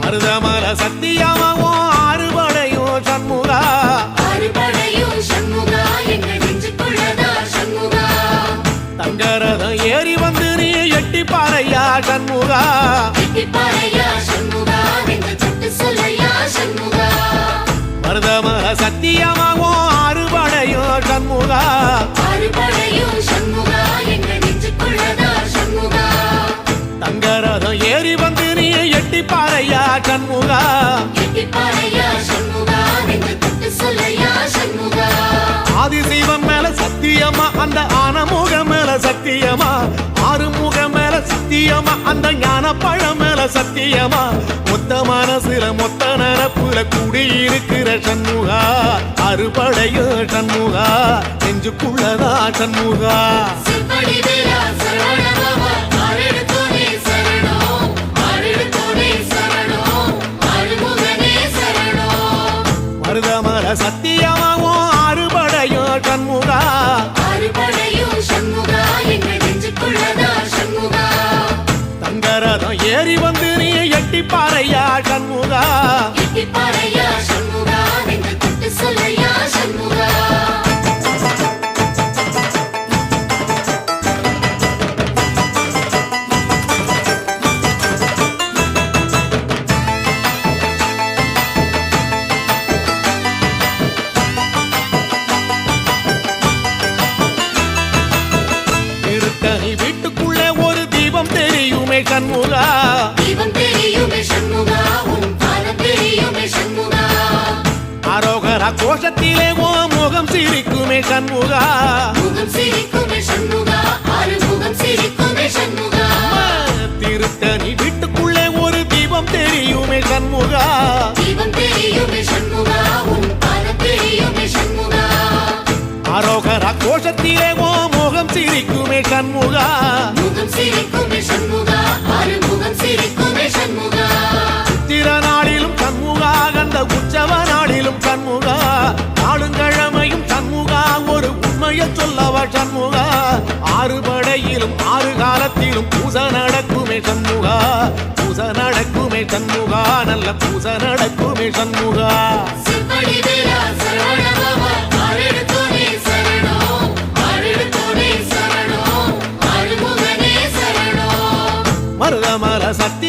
மருதமல சத்தியமாவோ ஆறுபடையும் சண்முகா ஆறுபடையும் சண்முகா எங்க நெஞ்சுக்குள்ளதா சண்முகா தங்கரதம் ஏறி வந்து நீ எட்டி பாறையா சண்முகா எட்டி பாறையா சண்முகா எங்க சட்டு சொல்லையா சண்முகா மருதமல சத்தியமாவோ ஆறுபடையும் சண்முகா ஆறுபடையும் சண்முகா எங்க நெஞ்சுக்குள்ளதா சண்முகா தங்கரதம் ஏறி வந்து நீ எட்டி பாறையா சண்முகா எட்டி பாறையா சண்முகா எங்க சட்டு சொல்லையா சண்முகா ஆதிசைவம் மேல சத்தியமா அந்த ஆனமுகம் மேல சத்தியமா ஆறுமுகம் மேல சத்தியமா அந்த ஞான பழம் மேல சத்தியமா மொத்த மனசுல மொத்த நரப்புல குடியிருக்கிற சண்முகா அறுபடையோ சண்முகா நெஞ்சுக்குள்ளதா சண்முகா சிவடி வேலா சரவணபவா ஆரெடுத்தோனே சரணம் ஆரெடுத்தோனே சரணம் ஆறுமுகனே சரணம் மருதமல சத்தியமாவோ ஆறுபடையோ சண்முகா ஆறுபடையும் சண்முகா எங்க நெஞ்சுக்குள்ளதா சண்முகா தங்கரதம் ஏறி வந்து நீ எட்டி பாறையா சண்முகா எட்டி பாறையா சண்முகா எங்க சட்டு சொல்லையா சண்முகா திருத்தணி வீட்டுக்குள்ளே ஒரு தீபம் தெரியுமே சண்முகா தீபம் தெரியுமே சண்முகா உன் பாதம் தெரியுமே சண்முகா அரோகரா கோஷத்திலே ஓ முகம் சிரிக்குமே சண்முகா முகம் சிரிக்குமே சண்முகா ஆறுமுகம் சிரிக்குமே சண்முகா திருத்தணி வீட்டுக்குள்ளே ஒரு தீபம் தெரியுமே சண்முகா தீபம் தெரியுமே சண்முகா உன் பாதம் தெரியுமே சண்முகா அரோகரா கோஷத்திலே ஓ முகம் சிரிக்குமே சண்முகா முகம் சிரிக்குமே சண்முகா ஆறுமுகம் சிரிக்குமே சண்முகா சித்திர நாளிலும் சண்முகா கந்த உற்சவ நாளிலும் சண்முகா நாளுங்கிழமையும் சண்முகா ஒரு உண்மையை சொல்லவா சண்முகா ஆறுபடையிலும் ஆறு காலத்திலும் பூச நடக்குமே சண்முகா பூச நடக்குமே சண்முகா நல்ல பூச நடக்குமே சண்முகா சிவடி வேலா சரவணபவா ஆரெடுத்தோனே சரணம் ஆரெடுத்தோனே சரணம் ஆறுமுகனே சரணம் மருதமல சத்திய